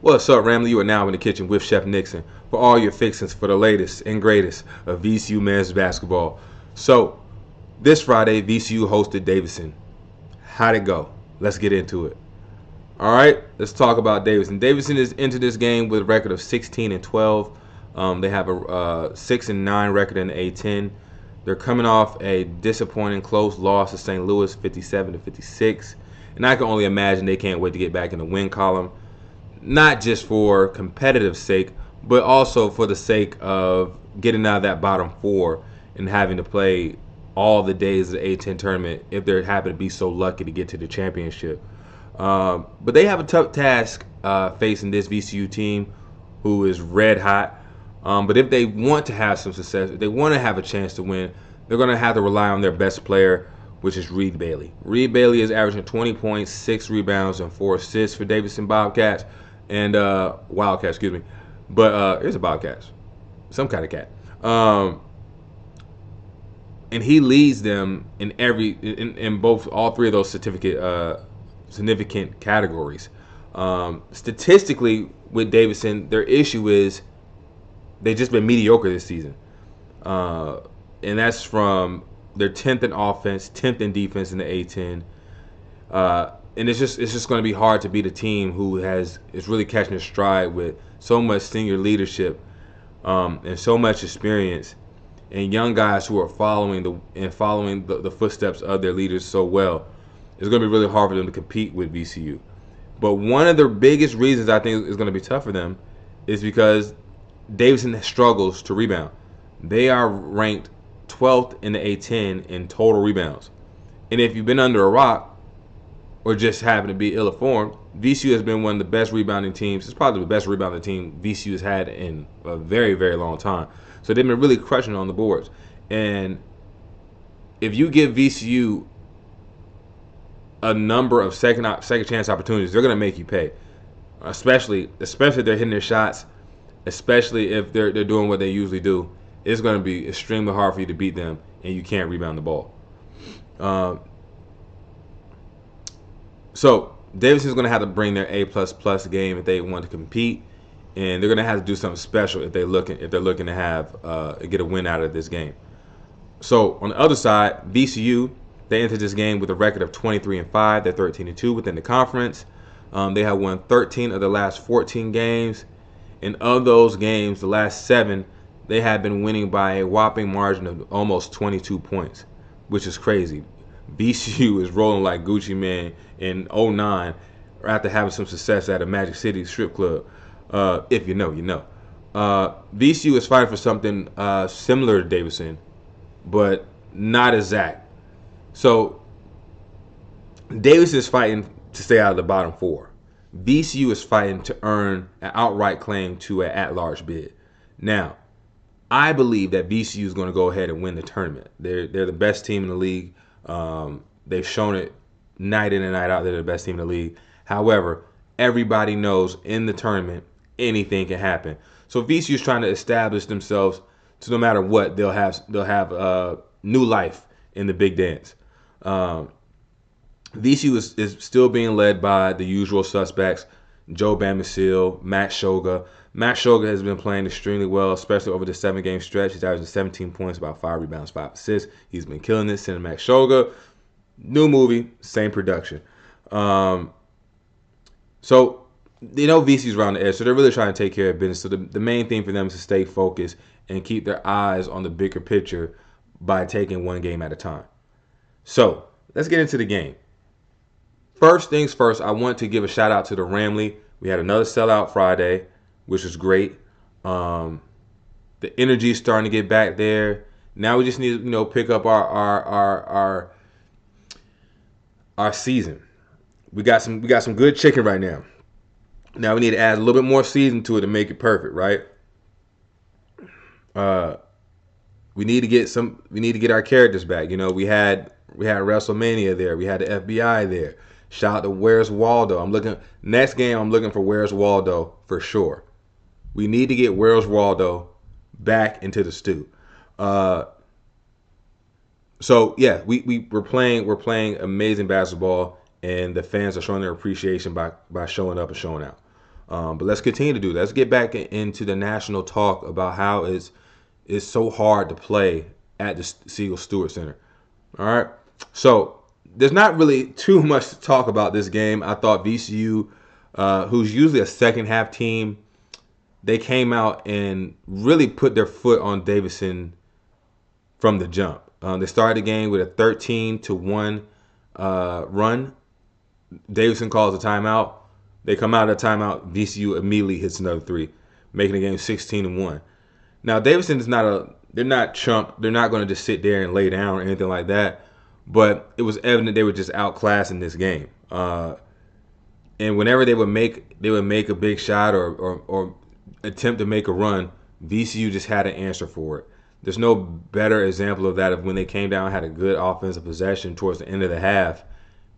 What's up, Ramley? You are now in the kitchen with Chef Nixon for all your fixings for the latest and greatest of VCU men's basketball. So, this Friday, VCU hosted Davidson. How'd it go? Let's get into it. All right, let's talk about Davidson. Davidson is into this game with a record of 16-12. They have a 6-9 record in the A10. They're coming off a disappointing close loss to St. Louis, 57-56, and I can only imagine they can't wait to get back in the win column. Not just for competitive sake, but also for the sake of getting out of that bottom four and having to play all the days of the A10 tournament if they happen to be so lucky to get to the championship. But they have a tough task facing this VCU team who is red hot. But if they want to have some success, if they want to have a chance to win, they're going to have to rely on their best player, which is Reed Bailey. Reed Bailey is averaging 20 points, 6 rebounds, and 4 assists for Davidson Bobcats. And Wildcats, excuse me. But it's a Bobcats. Some kind of cat. And he leads them in both all three of those significant categories. Statistically, with Davidson, their issue is they've just been mediocre this season. And that's from their 10th in offense, 10th in defense in the A10. And it's just going to be hard to beat a team who is really catching a stride with so much senior leadership and so much experience, and young guys who are following the footsteps of their leaders so well. It's going to be really hard for them to compete with VCU. But one of the biggest reasons I think is going to be tough for them is because Davidson struggles to rebound. They are ranked 12th in the A10 in total rebounds. And if you've been under a rock or just happen to be ill-informed, VCU has been one of the best rebounding teams. It's probably the best rebounding team VCU has had in a very, very long time. So they've been really crushing on the boards. And if you give VCU a number of second chance opportunities, they're going to make you pay. Especially if they're hitting their shots, especially if they're doing what they usually do. It's going to be extremely hard for you to beat them, and you can't rebound the ball. So Davidson's going to have to bring their A++ game if they want to compete, and they're going to have to do something special if they're looking to have get a win out of this game. So on the other side, VCU, they entered this game with a record of 23-5. They're 13-2 within the conference. They have won 13 of the last 14 games, and of those games, the last 7, they have been winning by a whopping margin of almost 22 points, which is crazy. VCU is rolling like Gucci Mane in 2009 after having some success at a Magic City strip club. If you know, you know. VCU is fighting for something similar to Davidson, but not exact. So Davidson is fighting to stay out of the bottom 4. VCU is fighting to earn an outright claim to an at-large bid. Now, I believe that VCU is going to go ahead and win the tournament. They're the best team in the league. They've shown it night in and night out. They're the best team in the league. However, everybody knows in the tournament anything can happen. So VCU is trying to establish themselves to no matter what they'll have new life in the big dance. VCU is still being led by the usual suspects: Joe Bamgboye, Matt Shoga. Matt Shoga has been playing extremely well, especially over the 7-game stretch. He's averaging 17 points, about 5 rebounds, 5 assists. He's been killing it. Send Matt Shoga. New movie, same production. So, VCU's around the edge, so they're really trying to take care of business. So the main thing for them is to stay focused and keep their eyes on the bigger picture by taking one game at a time. So, let's get into the game. First things first, I want to give a shout out to the Ramley. We had another sellout Friday, which was great. The energy is starting to get back there. Now we just need to, pick up our season. We got some good chicken right now. Now we need to add a little bit more season to it to make it perfect, right? We need to get our characters back. We had WrestleMania there. We had the FBI there. Shout out to Where's Waldo. Next game I'm looking for Where's Waldo for sure. We need to get Where's Waldo back into the stew. So yeah, we're playing amazing basketball, and the fans are showing their appreciation by showing up and showing out. But let's continue to do that. Let's get back into the national talk about how it's so hard to play at the Siegel Stewart Center. All right. So there's not really too much to talk about this game. I thought VCU, who's usually a second half team, they came out and really put their foot on Davidson from the jump. They started the game with a 13-1 run. Davidson calls a timeout. They come out of the timeout. VCU immediately hits another three, making the game 16-1. Now Davidson is they're not chump. They're not going to just sit there and lay down or anything like that. But it was evident they were just outclassed in this game. And whenever they would make a big shot or attempt to make a run, VCU just had an answer for it. There's no better example of that of when they came down, had a good offensive possession towards the end of the half,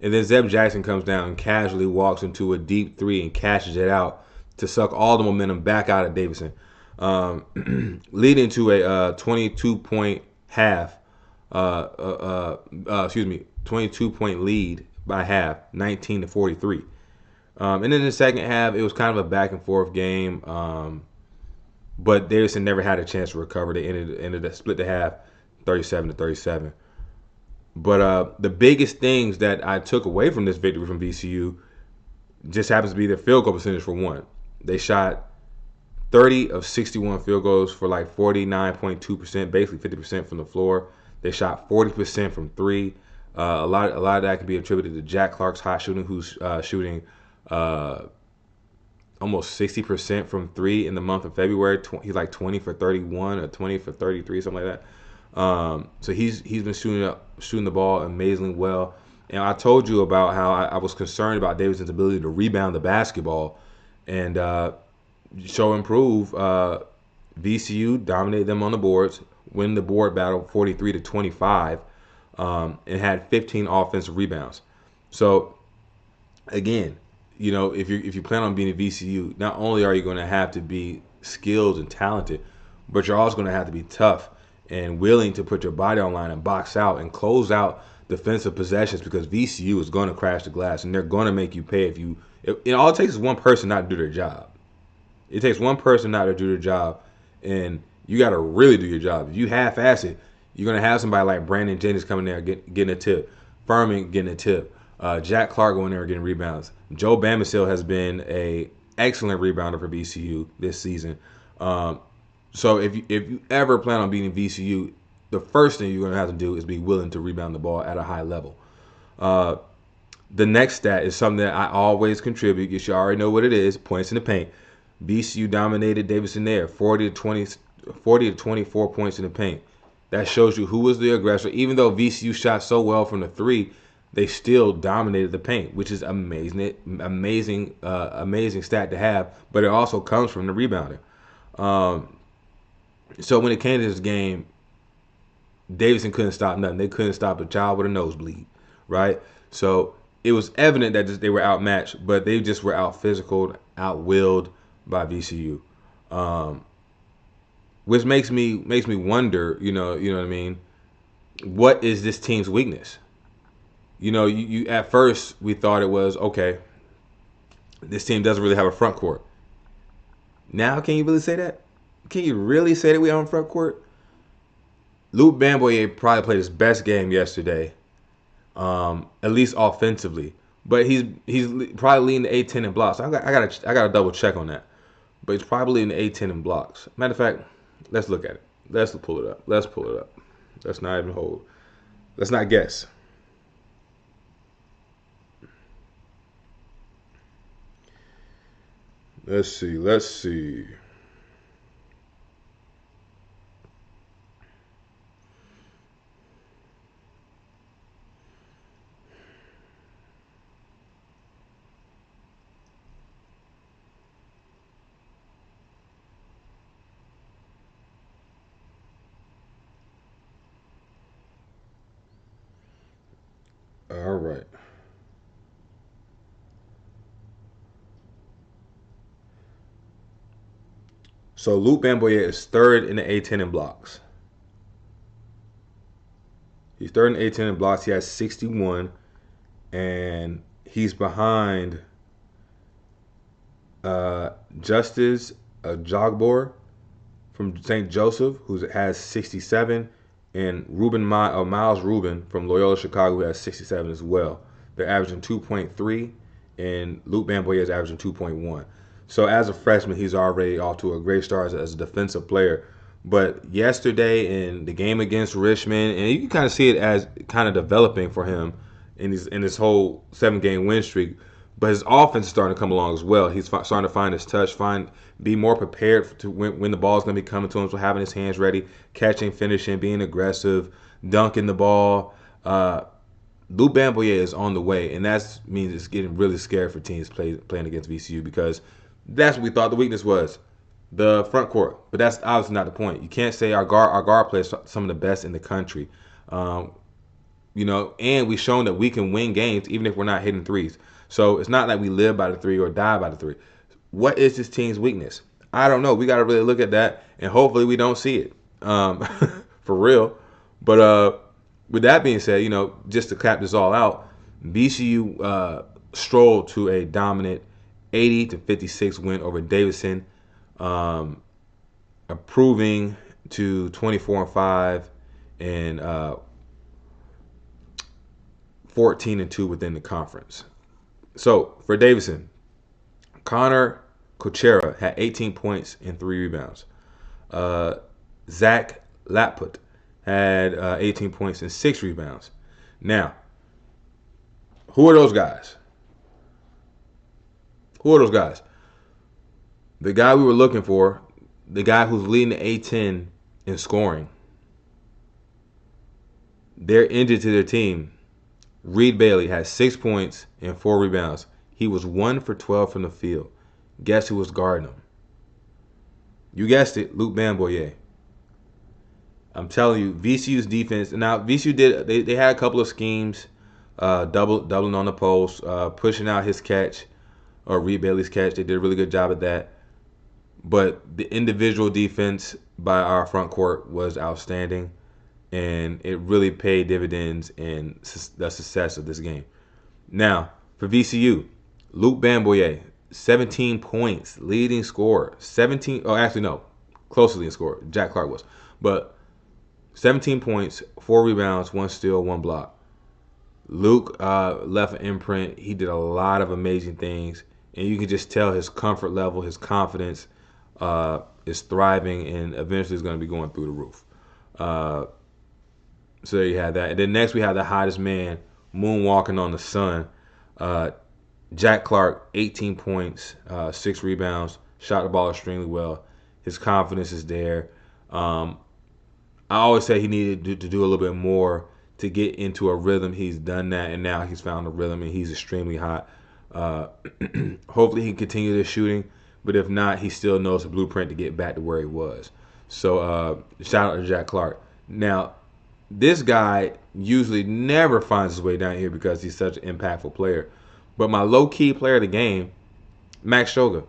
and then Zeb Jackson comes down and casually walks into a deep three and cashes it out to suck all the momentum back out of Davidson, leading to a 22-point half. 22-point lead by half, 19-43. And then in the second half, it was kind of a back and forth game. But Davidson never had a chance to recover. They ended up split the half, 37-37. But the biggest things that I took away from this victory from VCU just happens to be their field goal percentage for one. They shot 30 of 61 field goals for like 49.2%, basically 50% from the floor. They shot 40% from three. A lot of that can be attributed to Jack Clark's hot shooting, who's shooting almost 60% from three in the month of February. He's like 20 for 31 or 20 for 33, something like that. So he's been shooting the ball amazingly well. And I told you about how I was concerned about Davidson's ability to rebound the basketball and show improve. VCU dominated them on the boards, win the board battle 43-25, and had 15 offensive rebounds. So again, if you plan on being a VCU, not only are you going to have to be skilled and talented, but you're also going to have to be tough and willing to put your body on line and box out and close out defensive possessions, because VCU is going to crash the glass and they're going to make you pay if all it takes is one person not to do their job. It takes one person not to do their job, and you got to really do your job. If you half-ass it, you're going to have somebody like Brandon Jennings coming there getting a tip, Furman getting a tip, Jack Clark going there getting rebounds. Joe Bamgboye has been an excellent rebounder for VCU this season. So if you ever plan on beating VCU, the first thing you're going to have to do is be willing to rebound the ball at a high level. The next stat is something that I always contribute. You should already know what it is, points in the paint. VCU dominated Davidson there, 40 to 24 points in the paint. That shows you who was the aggressor. Even though VCU shot so well from the three, they still dominated the paint, which is amazing stat to have. But it also comes from the rebounding. So when it came to this game, Davidson couldn't stop nothing. They couldn't stop a child with a nosebleed, right? So it was evident that they were outmatched, but they just were out-physicaled, out-willed by VCU, which makes me wonder. You know what I mean? What is this team's weakness? You at first we thought it was okay. This team doesn't really have a front court. Now, can you really say that? Can you really say that we have a front court? Luke Bamgboye probably played his best game yesterday, at least offensively. But he's probably leading the A10 in blocks. I gotta double check on that. But he's probably in the A10 in blocks. Matter of fact, let's look at it. Let's pull it up. Let's not even hold. Let's not guess. Let's see. All right. So Luke Bamgboye is third in the A10 in blocks. He's third in the A10 in blocks. He has 61, and he's behind uh, Justice Jogbor from St. Joseph, who has 67, and Miles Rubin from Loyola Chicago, who has 67 as well. They're averaging 2.3, and Luke Bamgboye is averaging 2.1. So as a freshman, he's already off to a great start as a defensive player. But yesterday in the game against Richmond, and you can kind of see it as kind of developing for him in his whole 7-game win streak. But his offense is starting to come along as well. He's starting to find his touch, be more prepared to when the ball's going to be coming to him. So having his hands ready, catching, finishing, being aggressive, dunking the ball. Lou Bamboye is on the way, and that means it's getting really scary for teams playing against VCU, because that's what we thought the weakness was, the front court. But that's obviously not the point. You can't say our guard plays some of the best in the country. And we've shown that we can win games even if we're not hitting threes. So it's not like we live by the three or die by the three. What is this team's weakness? I don't know. We got to really look at that, and hopefully we don't see it for real. But with that being said, just to cap this all out, VCU strolled to a dominant 80-56 win over Davidson, improving to 24-5 and 14-2 within the conference. So for Davidson, Connor Kuchera had 18 points and 3 rebounds. Zach Laput had 18 points and 6 rebounds. Now, who are those guys? The guy we were looking for, the guy who's leading the A10 in scoring. They're injured to their team. Reed Bailey had 6 points and 4 rebounds. He was 1 for 12 from the field. Guess who was guarding him? You guessed it, Luke Bamboye. I'm telling you, VCU's defense. Now VCU they had a couple of schemes, doubling on the post, pushing out his catch, or Reed Bailey's catch. They did a really good job at that. But the individual defense by our front court was outstanding, and it really paid dividends in the success of this game. Now, for VCU, Luke Bamboye, 17 points, leading scorer. 17, oh, actually, no, closely leading scorer. Jack Clark was. But 17 points, 4 rebounds, 1 steal, 1 block. Luke left an imprint. He did a lot of amazing things, and you can just tell his comfort level, his confidence is thriving, and eventually is going to be going through the roof. So you had that. And then next we have the hottest man moonwalking on the sun. Jack Clark, 18 points, 6 rebounds, shot the ball extremely well. His confidence is there. I always say he needed to do a little bit more to get into a rhythm. He's done that, and now he's found a rhythm, and he's extremely hot. Hopefully he can continue this shooting, but if not, he still knows the blueprint to get back to where he was. So shout out to Jack Clark. Now, this guy usually never finds his way down here because he's such an impactful player. But my low-key player of the game, Max Shoga.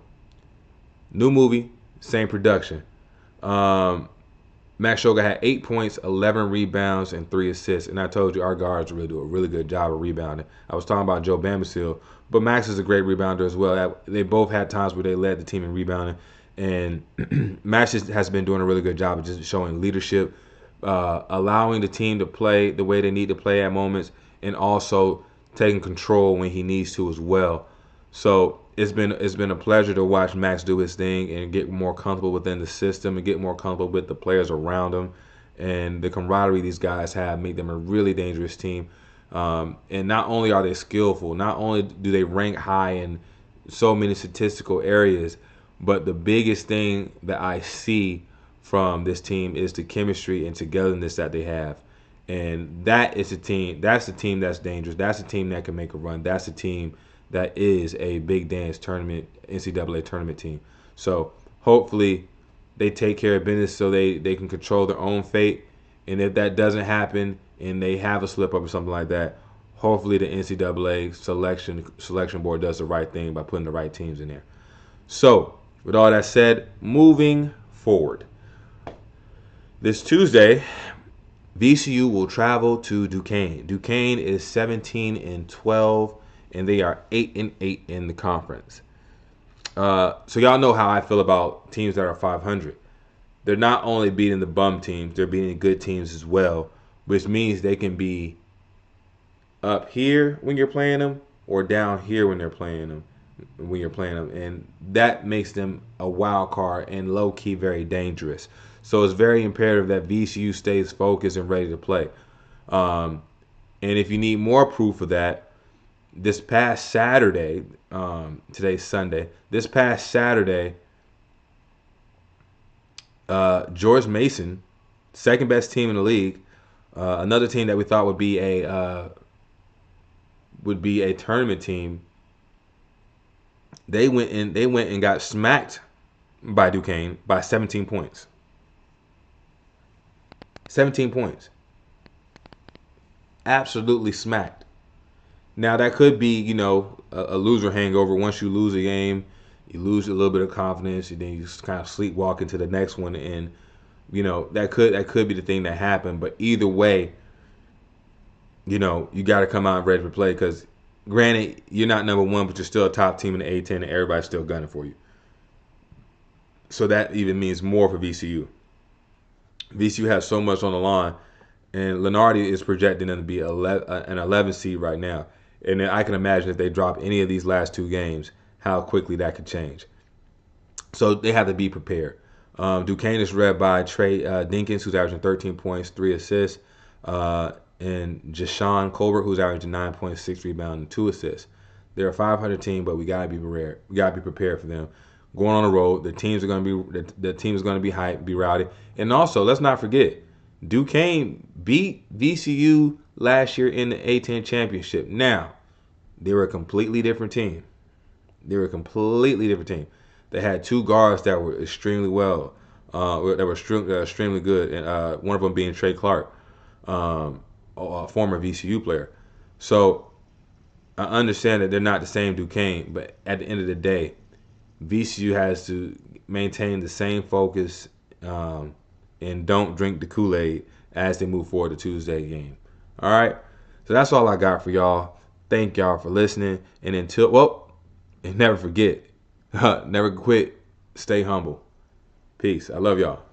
New movie, same production. Max Shoga had 8 points, 11 rebounds, and 3 assists. And I told you our guards really do a really good job of rebounding. I was talking about Joe Bambersil, but Max is a great rebounder as well. They both had times where they led the team in rebounding. And Max has been doing a really good job of just showing leadership, allowing the team to play the way they need to play at moments, and also taking control when he needs to as well. So it's been a pleasure to watch Max do his thing and get more comfortable within the system and get more comfortable with the players around him. And the camaraderie these guys have make them a really dangerous team. And not only are they skillful, not only do they rank high in so many statistical areas, but the biggest thing that I see from this team is the chemistry and togetherness that they have. And that is a team. That's a team that's dangerous. That's a team that can make a run. That's a team that is a big dance tournament, NCAA tournament team. So hopefully they take care of business so they can control their own fate. And if that doesn't happen and they have a slip up or something like that, hopefully the NCAA selection board does the right thing by putting the right teams in there. So with all that said, moving forward, this Tuesday, VCU will travel to Duquesne. Duquesne is 17-12, and they are 8-8 in the conference. So y'all know how I feel about teams that are 500. They're not only beating the bum teams, they're beating good teams as well, which means they can be up here when you're playing them or down here when you're playing them, and that makes them a wild card and low key very dangerous. So it's very imperative that VCU stays focused and ready to play. Um, and if you need more proof of that, this past Saturday, today's Sunday, this past Saturday, George Mason, second best team in the league, another team that we thought would be a tournament team. They went and got smacked by Duquesne by 17 points. 17 points. Absolutely smacked. Now that could be, a loser hangover. Once you lose a game, you lose a little bit of confidence, and then you just kind of sleepwalk into the next one, and that could be the thing that happened. But either way, you got to come out ready to play because, granted, you're not number one, but you're still a top team in the A10, and everybody's still gunning for you. So that even means more for VCU. VCU has so much on the line, and Lenardi is projecting them to be an 11 seed right now. And I can imagine if they drop any of these last two games, how quickly that could change. So they have to be prepared. Duquesne is led by Trey Dinkins, who's averaging 13 points, 3 assists, and Jashawn Colbert, who's averaging 9 points, 6 rebounds, and 2 assists. They're a 500 team, but we gotta be prepared. We gotta be prepared for them. Going on the road, the teams are gonna be hyped, be rowdy, and also let's not forget, Duquesne beat VCU last year in the A10 championship. Now, they were a completely different team. They had two guards that were extremely extremely good, and one of them being Trey Clark, a former VCU player. So I understand that they're not the same Duquesne, but at the end of the day, VCU has to maintain the same focus and don't drink the Kool-Aid as they move forward to Tuesday game. All right? So that's all I got for y'all. Thank y'all for listening. And and never forget, never quit, stay humble. Peace. I love y'all.